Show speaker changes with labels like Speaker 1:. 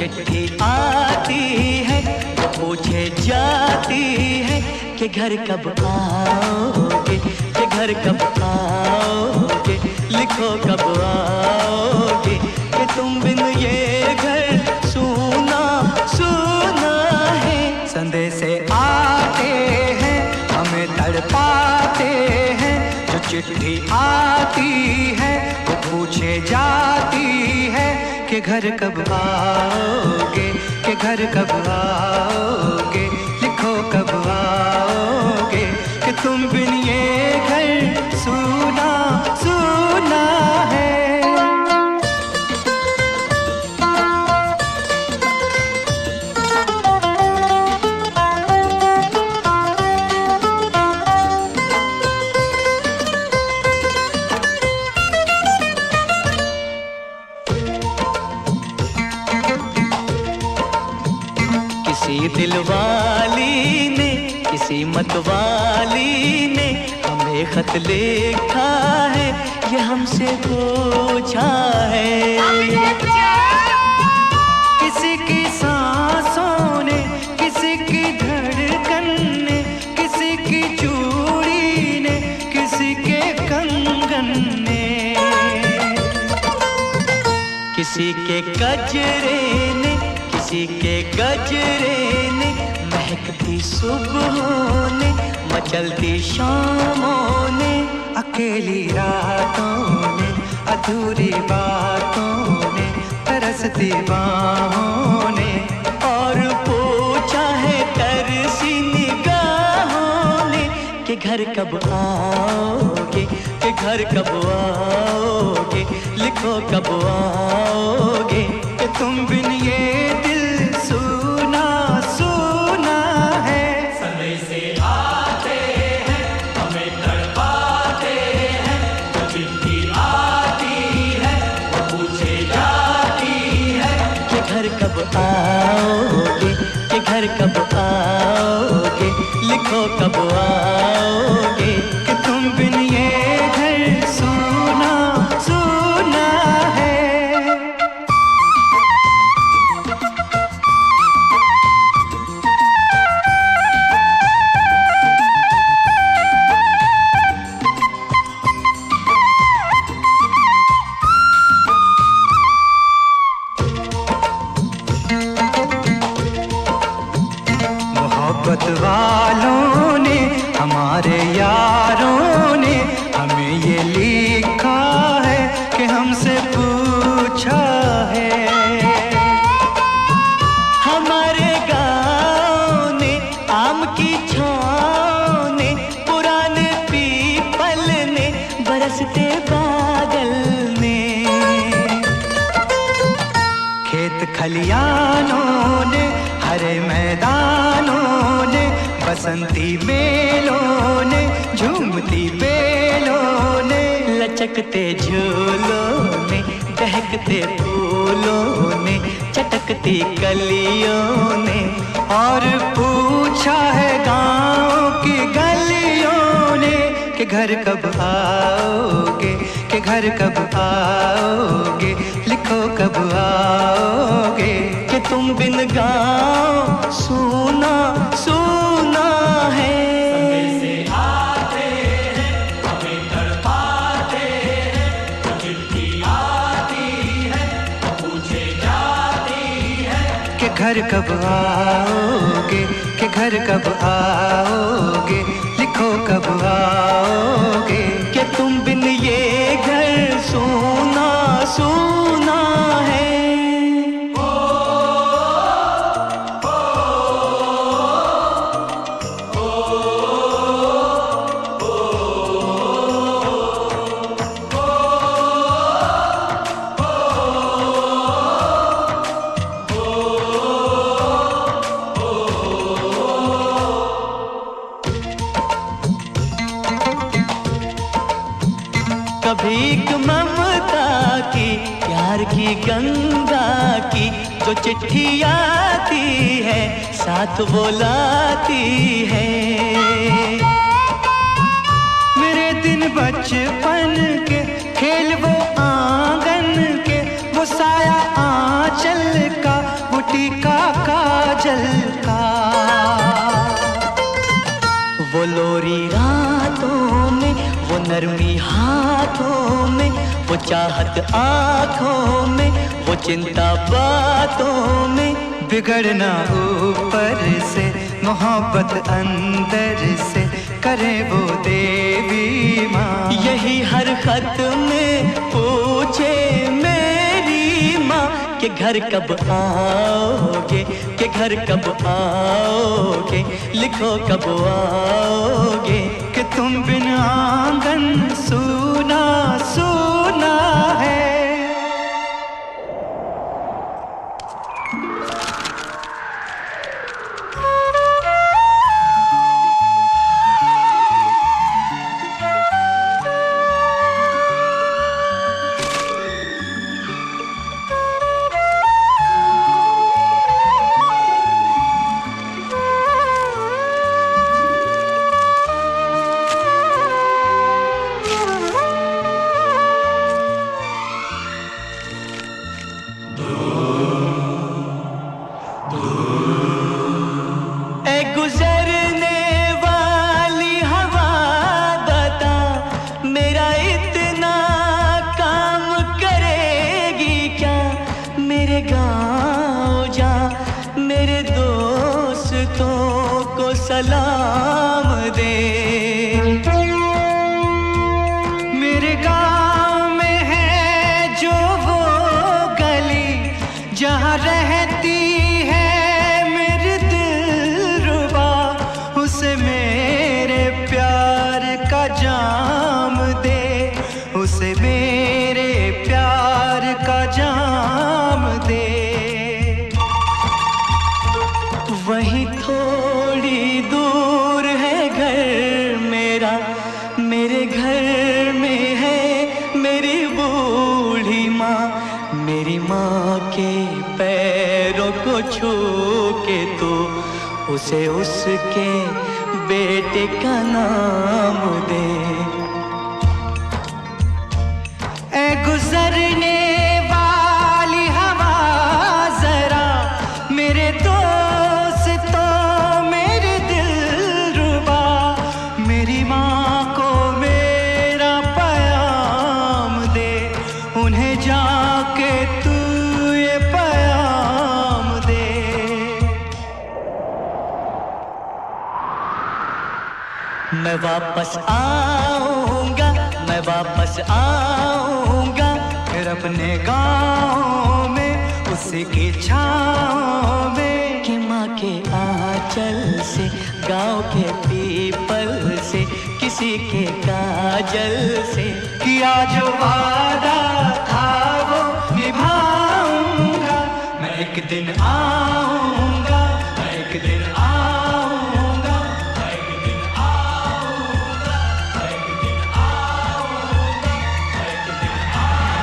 Speaker 1: चिट्ठी आती है वो पूछे जाती है कि घर कब आओगे, कि घर कब आओगे, लिखो कब आओगे, कि तुम बिन ये घर सूना सूना है। संदेश आते हैं हमें तड़पाते हैं, जो चिट्ठी आती है वो पूछे जाती है कि घर कब आओगे, कि घर कब आओगे, लिखो कब आओगे, कि तुम बिन ये घर सूना सूना है। किसी दिलवाली ने, किसी मतवाली ने हमें खत लिखा है, ये हमसे पूछा है। किसी की सांसों ने, किसी की धड़कन ने, किसी की चूड़ी ने, किसी के कंगन ने, किसी के गजरे ने, किसी के गजरे ने, महकती सुबहों ने, मचलती शामों ने, अकेली रातों ने, अधूरी बातों ने, तरसती बाहों ने, और पूछा है तरसी निगाहों ने कि घर कब आओगे, कि घर कब आओगे, लिखो कब आओगे, कि तुम बिन ये दिल सूना सूना है।
Speaker 2: संदेश आते हैं हमें तड़पाते हैं, जो चिट्ठी आती है वो पूछे जाती है
Speaker 1: कि घर कब आओगे, कि घर कब आओगे, लिखो कब आओगे, कि तुम बिन ये घर सूना सूना है। मोहब्बत वालों ने, हमारे यारों ने हमें ये लिखा है कि हमसे पूछा है। हमारे गाँव ने, आम की छाँव ने, पुराने पीपल ने, बरसते बादल ने, खेत खलियानों ने, हरे मैदानों ने, बसंती मेलों ने, झूमती बेलों ने, लचकते झूलों ने, दहकते फूलों ने, चटकती कलियों ने, और पूछा है गाँव की गलियों ने कि घर कब आओगे, कि घर कब आओगे, लिखो कब आओगे, कि तुम बिन गाँव सूना सूना है।
Speaker 2: संदेश आते हैं हमें तड़पाते हैं, जो चिट्ठी आती है वो पूछे जाती है
Speaker 1: कि घर कब आओगे, कि घर कब आओगे, लिखो कब आओगे, कि तुम बिन ये घर सूना सूना है। कभी एक ममता की, प्यार की गंगा की, जो चिट्ठी आती है साथ वो लाती है। मेरे दिन बचपन के खेल वो आंगन के, वो साया आंचल का, वो टीका काजल का। वो लोरी रातों में, वो नरमी हाथों में, वो चाहत आँखों में, वो चिंता बातों में। बिगड़ना ऊपर से, मोहब्बत अंदर से, करे वो देवी माँ। यही हर खत में पूछे मेरी माँ कि घर कब आओगे, कि घर कब आओगे, लिखो कब आओगे। कि तुम बिन आंगन सूना सूना है। सलाम दे। मेरे गांव में है जो वो गली जहां रहती है मेरी दिलरुबा, उसे मेरे प्यार का जाम दे, उसे मेरे प्यार का जाम दे। वहीं थोड़ी दूर है घर मेरा, मेरे घर में है मेरी बूढ़ी माँ। मेरी माँ के पैरों को छू के तो उसे उसके बेटे का नाम दे। ऐ गुजरने वाली हवा जरा मेरे मेरी माँ को मेरा प्याम दे, उन्हें जाके तू ये प्याम दे। मैं वापस आऊँगा, मैं वापस आऊँगा, फिर अपने गाँव में उसी की छाँव में। कि माँ के आंचल से, गाँव के पीपल से, किसी के काजल से, किया जो वादा था वो निभाऊंगा। मैं एक दिन आऊंगा।